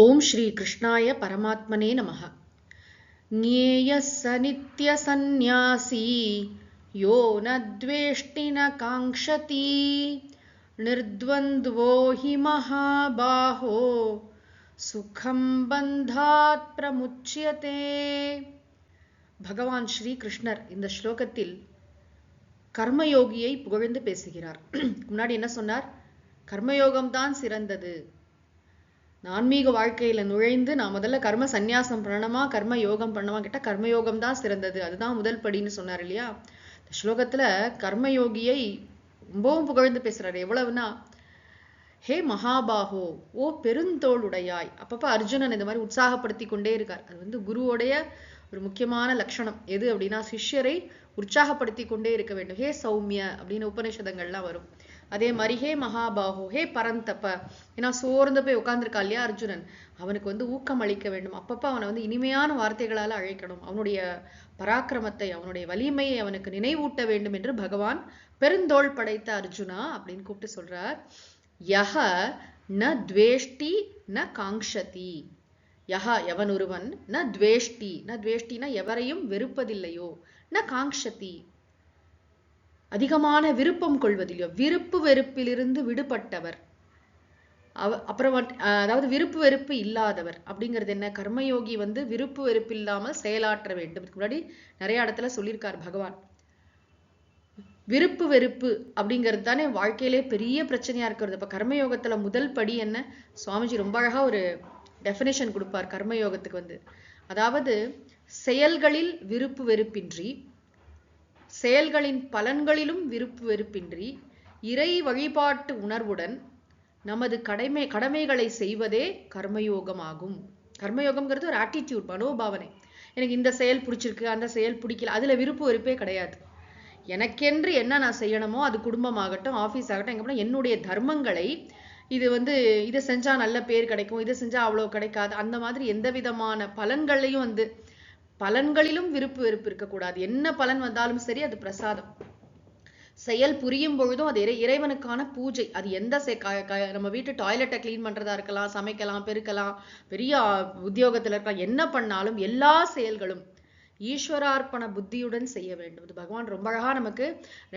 ஓம் ஸ்ரீ கிருஷ்ணாய பரமாத்மனே நமः. ஞேயः ஸ நித்ய சந்நியாசி யோ ந த்வேஷ்டி ந காங்க்ஷதி நிர்த்வந்த்வோ ஹி மஹாபாஹோ சுகம் பந்தாத் பிரமுச்யதே. பகவான் ஸ்ரீ கிருஷ்ணர் இந்த ஸ்லோகத்தில் கர்மயோகியை புகழ்ந்து பேசுகிறார். முன்னாடி என்ன சொன்னார்? கர்மயோகம்தான் சிறந்தது. ஆன்மீக வாழ்க்கையில நுழைந்து நான் முதல்ல கர்ம சந்நியாசம் பண்ணணுமா கர்ம யோகம் பண்ணணுமா கேட்டா கர்மயோகம் தான் சிறந்தது, அதுதான் முதல் படின்னு சொன்னார் இல்லையா? இந்த ஸ்லோகத்துல கர்மயோகியை ரொம்பவும் புகழ்ந்து பேசுறாரு. எவ்வளவுனா, ஹே மகாபாஹோ, ஓ பெருந்தோளுடையாய். அப்பப்ப அர்ஜுனன் இந்த மாதிரி உற்சாகப்படுத்தி கொண்டே இருக்கார். அது குருவோடைய ஒரு முக்கியமான லட்சணம். எது அப்படின்னா, சிஷ்யரை உற்சாகப்படுத்தி கொண்டே இருக்க வேண்டும். ஹே சௌமிய அப்படின்னு உபநிஷதங்கள்லாம் வரும். அதே மாதிரி ஹே மகாபாஹோ, ஹே பரந்தப்ப. ஏன்னா சோர்ந்து போய் உட்கார்ந்துருக்கா இல்லையா அர்ஜுனன், அவனுக்கு ஊக்கம் அளிக்க வேண்டும். அப்பப்ப அவனை இனிமையான வார்த்தைகளால் அழைக்கணும். அவனுடைய பராக்கிரமத்தை, அவனுடைய வலிமையை அவனுக்கு நினைவூட்ட வேண்டும் என்று பகவான் பெருந்தோள் படைத்த அர்ஜுனா அப்படின்னு கூப்பிட்டு சொல்றார். யஹ ந த்வேஷ்டி ந காங்க்ஷதி. யஹ எவன் ஒருவன், ந த்வேஷ்டி, ந த்வேஷ்டினா எவரையும் வெறுப்பதில்லையோ, ந காங்க்ஷதி அதிகமான விருப்பம் கொள்வதில்லையோ, விருப்பு வெறுப்பிலிருந்து விடுபட்டவர். அப்புறம் அதாவது விருப்பு வெறுப்பு இல்லாதவர் அப்படிங்கிறது என்ன? கர்மயோகி விருப்பு வெறுப்பு இல்லாமல் செயலாற்ற வேண்டும். இதுக்கு முன்னாடி நிறைய இடத்துல சொல்லியிருக்கார் பகவான். விருப்பு வெறுப்பு அப்படிங்கிறது தானே வாழ்க்கையிலே பெரிய பிரச்சனையா இருக்கிறது. இப்ப கர்மயோகத்துல முதல் படி என்ன? சுவாமிஜி ரொம்ப அழகா ஒரு டெஃபினேஷன் கொடுப்பார் கர்மயோகத்துக்கு. அதாவது செயல்களில் விருப்பு வெறுப்பின்றி, செயல்களின் பலன்களிலும் விருப்பு வெறுப்பின்றி, இறை வழிபாட்டு உணர்வுடன் நமது கடமைகளை செய்வதே கர்மயோகம் ஆகும். கர்மயோகம்ங்கிறது ஒரு ஆட்டிடியூட், மனோபாவனை. எனக்கு இந்த செயல் பிடிச்சிருக்கு, அந்த செயல் பிடிக்கல, அதுல விருப்பு வெறுப்பே கிடையாது. எனக்கென்று என்ன நான் செய்யணுமோ, அது குடும்பமாகட்டும், ஆஃபீஸ் ஆகட்டும், எங்க என்னுடைய தர்மங்களை, இது இதை செஞ்சா நல்ல பேர் கிடைக்கும், இதை செஞ்சா அவ்வளவு கிடைக்காது, அந்த மாதிரி எந்த விதமான பலன்களையும் பலன்களிலும் விருப்பு வெறுப்பு இருக்கக்கூடாது. என்ன பலன் வந்தாலும் சரி, அது பிரசாதம். செயல் புரியும் பொழுதும் அது இறைவனுக்கான பூஜை. அது எந்த நம்ம வீட்டு டாய்லெட்டை கிளீன் பண்றதா இருக்கலாம், சமைக்கலாம், பெருக்கலாம், பெரிய உத்தியோகத்துல இருக்கலாம், என்ன பண்ணாலும் எல்லா செயல்களும் ஈஸ்வரார்ப்பண புத்தியுடன் செய்ய வேண்டும். இது பகவான் ரொம்ப அழகா நமக்கு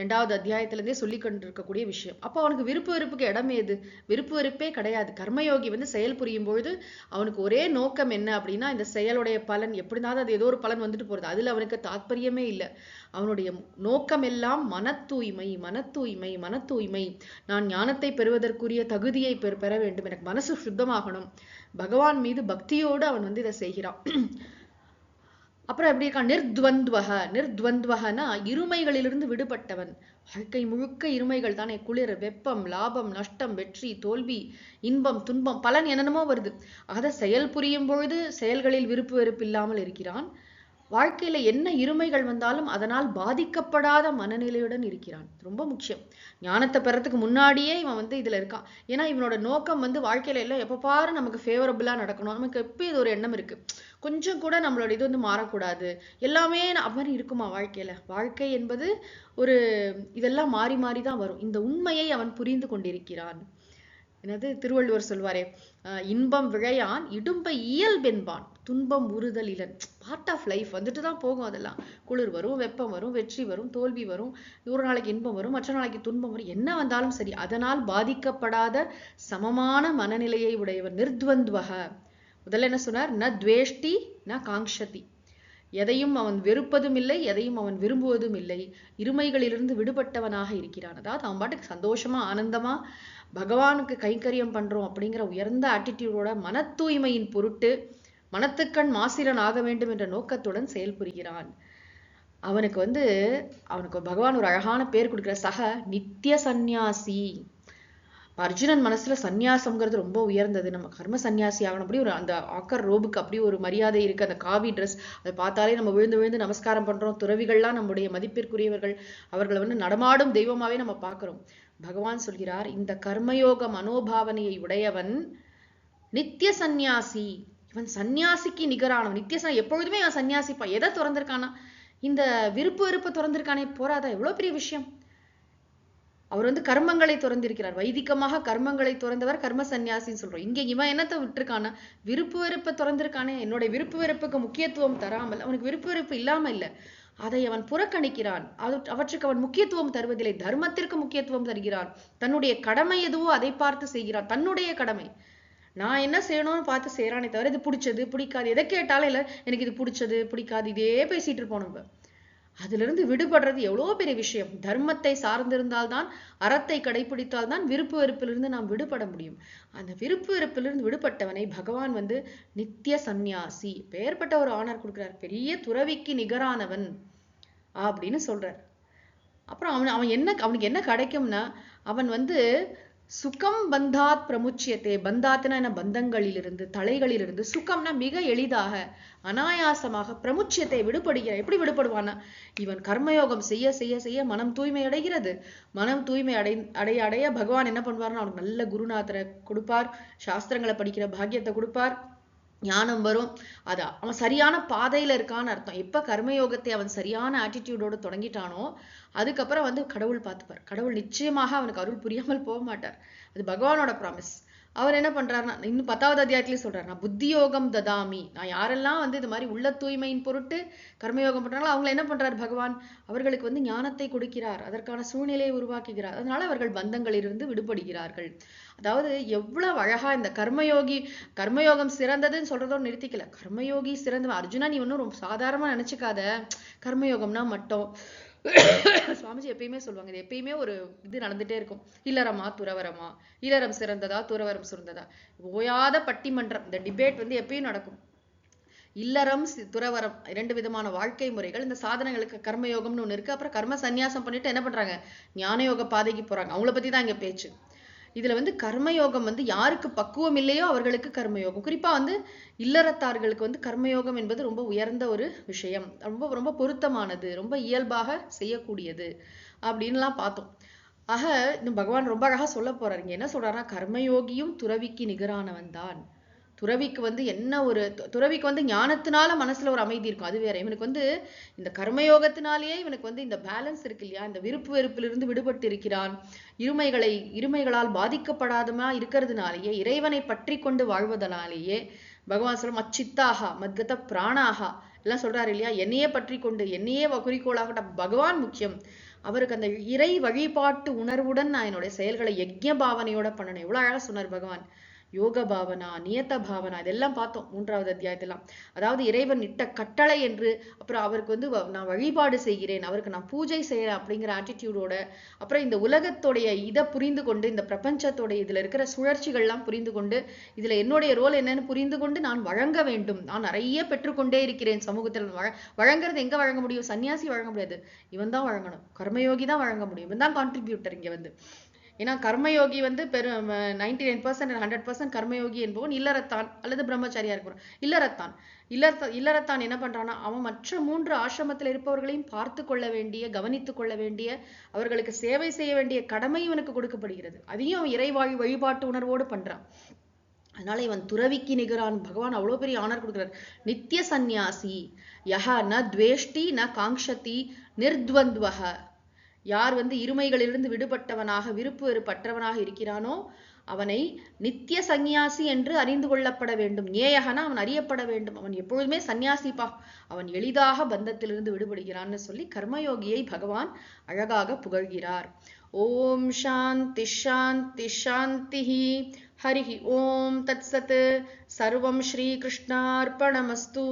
2வது அத்தியாயத்திலிருந்தே சொல்லி கொண்டிருக்கக்கூடிய விஷயம். அப்போ அவனுக்கு விருப்பு வெறுப்புக்கு இடம் ஏது? விருப்பு வெறுப்பே கிடையாது. கர்மயோகி செயல் புரியும் பொழுது அவனுக்கு ஒரே நோக்கம் என்ன அப்படின்னா, இந்த செயலுடைய பலன் எப்படினாலும் அது ஏதோ ஒரு பலன் வந்துட்டு போறது, அதுல அவனுக்கு தாற்பயமே இல்லை. அவனுடைய நோக்கம் எல்லாம் மன தூய்மை, மன தூய்மை, மன தூய்மை. நான் ஞானத்தை பெறுவதற்குரிய தகுதியை பெற வேண்டும், எனக்கு மனசு சுத்தமாகணும். பகவான் மீது பக்தியோடு அவன் இதை செய்கிறான். அப்புறம் எப்படி இருக்கான்? நிர்த்வந்த்வஹ. நிர்த்வந்த்வஹனா இருமைகளிலிருந்து விடுபட்டவன். வாழ்க்கை முழுக்க இருமைகள் தானே. குளிர், வெப்பம், லாபம், நஷ்டம், வெற்றி, தோல்வி, இன்பம், துன்பம், பலன் என்னென்னமோ வருது. அதை செயல் புரியும் பொழுது செயல்களில் விருப்பு வெறுப்பு இல்லாமல் இருக்கிறான். வாழ்க்கையில என்ன இருமைகள் வந்தாலும் அதனால் பாதிக்கப்படாத மனநிலையுடன் இருக்கிறான். ரொம்ப முக்கியம். ஞானத்தை பெறத்துக்கு முன்னாடியே இவன் இதுல இருக்கான். ஏன்னா இவனோட நோக்கம் வாழ்க்கையில எல்லாம் எப்ப பாரு நமக்கு ஃபேவரபிளா நடக்கணும், நமக்கு எப்ப இது ஒரு எண்ணம் இருக்கு, கொஞ்சம் கூட நம்மளோட இது மாறக்கூடாது, எல்லாமே மாதிரி இருக்குமா வாழ்க்கையில? வாழ்க்கை என்பது ஒரு இதெல்லாம் மாறி மாறிதான் வரும். இந்த உண்மையை அவன் புரிந்து கொண்டிருக்கிறான். என்னது திருவள்ளுவர் சொல்வாரே, இன்பம் விழையான் இடும்பை இயல்பென்பான், துன்பம் உறுதல் இலன். பார்ட் ஆஃப் லைஃப் தான் போகும். அதெல்லாம் குளிர் வரும், வெப்பம் வரும், வெற்றி வரும், தோல்வி வரும், ஒரு நாளைக்கு இன்பம் வரும், மற்ற நாளைக்கு துன்பம் வரும். என்ன வந்தாலும் சரி, அதனால் பாதிக்கப்படாத சமமான மனநிலையை உடையவர். நிர்த்வந்த்வஹ. முதல்ல என்ன சொன்னார்? ந த்வேஷ்டி ந காங்க்ஷதி. எதையும் அவன் வெறுப்பதும் இல்லை, எதையும் அவன் விரும்புவதும் இல்லை. இருமைகளிலிருந்து விடுபட்டவனாக இருக்கிறான். அதாவது அவன் பாட்டுக்கு சந்தோஷமா ஆனந்தமா பகவானுக்கு கைங்கரியம் பண்றோம் அப்படிங்கிற உயர்ந்த ஆட்டிடியூடோட, மன தூய்மையின் பொருட்டு மனத்துக்கண் மாசிரன் ஆக வேண்டும் என்ற நோக்கத்துடன் செயல்புரிகிறான். அவனுக்கு அவனுக்கு பகவான் ஒரு அழகான பேர் கொடுக்கிற, சக நித்திய சந்நியாசி. அர்ஜுனன் மனசுல சந்நியாசம்ங்கிறது ரொம்ப உயர்ந்தது. நம்ம கர்ம சந்நியாசி ஆகணும். அப்படி ஒரு அந்த ஆக்கர் ரோபுக்கு அப்படி ஒரு மரியாதை இருக்கு. அந்த காவி ட்ரெஸ் அதை பார்த்தாலே நம்ம விழுந்து விழுந்து நமஸ்காரம் பண்றோம். துறவிகள்லாம் நம்முடைய மதிப்பிற்குரியவர்கள். அவர்களை நடமாடும் தெய்வமாவே நம்ம பார்க்கிறோம். பகவான் சொல்கிறார், இந்த கர்மயோக மனோபாவனையை உடையவன் நித்திய சந்நியாசி. இவன் சந்நியாசிக்கு நிகரானவன். நித்திய எப்பொழுதுமே அவன் சந்நியாசிப்பான். எதை திறந்திருக்கானா? இந்த விருப்பு வெறுப்பு திறந்திருக்கானே, போராதா? எவ்வளவு பெரிய விஷயம். அவர் வந்து கர்மங்களை துறந்திருக்கிறார். வைதிகமாக கர்மங்களை துறந்தவர் கர்ம சந்நியாசின்னு சொல்றோம். இங்க இவன் என்னத்தை விட்டுருக்கானா, விருப்பு வெறுப்பை துறந்திருக்கானே. என்னுடைய விருப்பு வெறுப்புக்கு முக்கியத்துவம் தராமல், அவனுக்கு விருப்பு வெறுப்பு இல்லாம இல்லை, அதை அவன் புறக்கணிக்கிறான். அவற்றுக்கு அவன் முக்கியத்துவம் தருவதில்லை. தர்மத்திற்கு முக்கியத்துவம் தருகிறான். தன்னுடைய கடமை எதுவோ அதை பார்த்து செய்கிறான். தன்னுடைய கடமை நான் என்ன செய்யணும்னு பார்த்து செய்யறானே தவிர இது பிடிச்சது பிடிக்காது எதை கேட்டாலும் இல்லை எனக்கு இது பிடிச்சது பிடிக்காது இதே பேசிட்டு இருப்போம். நம்ம அதுல இருந்து விடுபடுறது எவ்வளவு பெரிய விஷயம். தர்மத்தை சார்ந்திருந்தால்தான், அறத்தை கடைபிடித்தால்தான் விருப்பு வெறுப்பிலிருந்து நாம் விடுபட முடியும். அந்த விருப்பு வெறுப்பிலிருந்து விடுபட்டவனை பகவான் வந்து நித்திய சந்நியாசி பெயர்பட்ட ஒரு ஆனர் கொடுக்கிறார். பெரிய துறவிக்கு நிகரானவன் அப்படின்னு சொல்றார். அப்புறம் அவனுக்கு என்ன கிடைக்கும்னா, அவன் வந்து சுகம் பந்தாத் பிரமுச்சியத்தை, பந்தாத்னா என்ன, பந்தங்களிலிருந்து தலைகளிலிருந்து, சுகம்னா மிக எளிதாக அனாயாசமாக, பிரமுச்சியத்தை விடுபடுகிற. எப்படி விடுபடுவானா, இவன் கர்மயோகம் செய்ய செய்ய செய்ய மனம் தூய்மை அடைகிறது. மனம் தூய்மை அடைய அடைய பகவான் என்ன பண்ணுவார்னா அவனுக்கு நல்ல குருநாதரை கொடுப்பார், சாஸ்திரங்களை படிக்கிற பாக்கியத்தை கொடுப்பார், ஞானம் வரும். அவன் சரியான பாதையில இருக்கான்னு அர்த்தம். எப்ப கர்மயோகத்தை அவன் சரியான ஆட்டிடியூடோட தொடங்கிட்டானோ அதுக்கப்புறம் வந்து கடவுள் பார்த்துப்பார். கடவுள் நிச்சயமாக அவனுக்கு அருள் புரியாமல் போக மாட்டார். அது பகவானோட ப்ராமிஸ். அவர் என்ன பண்றாருன்னா, இன்னும் 10வது அத்தியாயத்திலேயே சொல்றாரு, நான் புத்தியோகம் ததாமி. நான் யாரெல்லாம் வந்து இது மாதிரி உள்ள தூய்மையின் பொருட்டு கர்மயோகம் பண்றாங்களோ அவங்களை என்ன பண்றாரு பகவான், அவர்களுக்கு வந்து ஞானத்தை கொடுக்கிறார், அதற்கான சூழ்நிலையை உருவாக்குகிறார். அதனால அவர்கள் பந்தங்களிலிருந்து விடுபடுகிறார்கள். அதாவது எவ்வளவு அழகா இந்த கர்மயோகம் சிறந்ததுன்னு சொல்றதோடு நிறுத்திக்கல. கர்மயோகி சிறந்தவன். அர்ஜுனா நீ ஒன்னும் ரொம்ப சாதாரணமா நினைச்சுக்காத, கர்மயோகம்னா மட்டும். சுவாமிஜி எப்பயுமே சொல்லுவாங்க, இது எப்பயுமே ஒரு இது நடந்துட்டே இருக்கும். இல்லறமா துறவரமா, இல்லறம் சிறந்ததா துறவரம் சிறந்ததா, ஓயாத பட்டிமன்றம், இந்த டிபேட் வந்து எப்பயும் நடக்கும். இல்லறம் துறவரம் 2 விதமான வாழ்க்கை முறைகள். இந்த சாதனைகளுக்கு கர்மயோகம்னு ஒண்ணு இருக்கு. அப்புறம் கர்ம சந்நியாசம் பண்ணிட்டு என்ன பண்றாங்க, ஞானயோக பாதைக்கு போறாங்க. அவங்கள பத்தி தான் இங்க பேச்சு. இதுல வந்து கர்மயோகம் வந்து யாருக்கு பக்குவம் இல்லையோ அவர்களுக்கு கர்மயோகம். குறிப்பா வந்து இல்லறத்தார்களுக்கு வந்து கர்மயோகம் என்பது ரொம்ப உயர்ந்த ஒரு விஷயம், ரொம்ப ரொம்ப பொருத்தமானது, ரொம்ப இயல்பாக செய்யக்கூடியது அப்படின்லாம் பார்த்தோம். ஆக இன்னும் பகவான் ரொம்ப அழகா சொல்ல போறாரு. இங்க என்ன சொல்றாருன்னா, கர்மயோகியும் துறவிக்கு நிகரானவன் தான். துறவிக்கு வந்து என்ன ஒரு துறவிக்கு வந்து ஞானத்தினால மனசுல ஒரு அமைதி இருக்கும், அது வேற. இவனுக்கு வந்து இந்த கர்மயோகத்தினாலேயே இவனுக்கு வந்து இந்த பேலன்ஸ் இருக்கு இல்லையா, இந்த விருப்பு வெறுப்பிலிருந்து விடுபட்டு இருக்கிறான். இருமைகளால் பாதிக்கப்படாதமா இருக்கிறதுனாலேயே, இறைவனை பற்றி கொண்டு வாழ்வதனாலேயே பகவான் சொல்ல மச்சித்தாகா மத்கத பிராணாகா எல்லாம் சொல்றாரு இல்லையா, என்னையே பற்றி கொண்டு என்னையே குறிக்கோளாக பகவான் முக்கியம். அவருக்கு அந்த இறை வழிபாட்டு உணர்வுடன் நான் என்னுடைய செயல்களை யஜ்ஞ பாவனையோட பண்ணணும். எவ்வளவு அழகா சொன்னார் பகவான். யோக பாவனா, நியத்த பாவனா, இதெல்லாம் பார்த்தோம் 3வது அத்தியாயத்திலாம். அதாவது இறைவன் இட்ட கட்டளை என்று, அப்புறம் அவருக்கு வந்து நான் வழிபாடு செய்கிறேன், அவருக்கு நான் பூஜை செய்யறேன் அப்படிங்கிற ஆட்டிடியூடோட, அப்புறம் இந்த உலகத்தோடைய இதை புரிந்து கொண்டு, இந்த பிரபஞ்சத்தோடைய இதுல இருக்கிற சுழற்சிகள்லாம் புரிந்து கொண்டு, இதுல என்னுடைய ரோல் என்னன்னு புரிந்து கொண்டு நான் வழங்க வேண்டும். நான் நிறைய பெற்றுக்கொண்டே இருக்கிறேன் சமூகத்தில். வழங்குறது எங்க வழங்க முடியும், சன்னியாசி வழங்க முடியாது, இவன் தான் வழங்கணும், கர்மயோகி தான் வழங்க முடியும். இவன் தான் கான்ட்ரிபியூட்டர் இங்க வந்து. ஏன்னா கர்மயோகி வந்து 99% 100% கர்மயோகி என்பவன் இல்லறத்தான் அல்லது பிரம்மச்சாரியா இருக்கிறான். இல்லறத்தான் என்ன பண்றான்னா, அவன் மற்ற 3 ஆசிரமத்தில் இருப்பவர்களையும் பார்த்து கொள்ள வேண்டிய, கவனித்துக் கொள்ள வேண்டிய, அவர்களுக்கு சேவை செய்ய வேண்டிய கடமை இவனுக்கு கொடுக்கப்படுகிறது. அதையும் அவன் வழிபாட்டு உணர்வோடு பண்றான். அதனால இவன் துறவிக்கு நிகரான். பகவான் அவ்வளவு பெரிய ஆனர் கொடுக்கிறார். நித்திய சந்நியாசி யஹ ந துவேஷ்டி ந காங்ஷதி நிர்த்வந்த்வஹ. யார் வந்து இருமைகளிலிருந்து விடுபட்டவனாக, விருப்பு வெறுப்பற்றவனாக இருக்கிறானோ அவனை நித்திய சந்நியாசி என்று அறிந்து கொள்ளப்பட வேண்டும். ஞேயகனா அவன் அறியப்பட வேண்டும். அவன் எப்பொழுதுமே சந்நியாசிப்பா, அவன் எளிதாக பந்தத்திலிருந்து விடுபடுகிறான்னு சொல்லி கர்மயோகியை பகவான் அழகாக புகழ்கிறார். ஓம் சாந்தி சாந்தி சாந்தி. ஹரிஹி ஓம் தத்சத். சர்வம் ஸ்ரீ கிருஷ்ணார்ப்பணமஸ்து.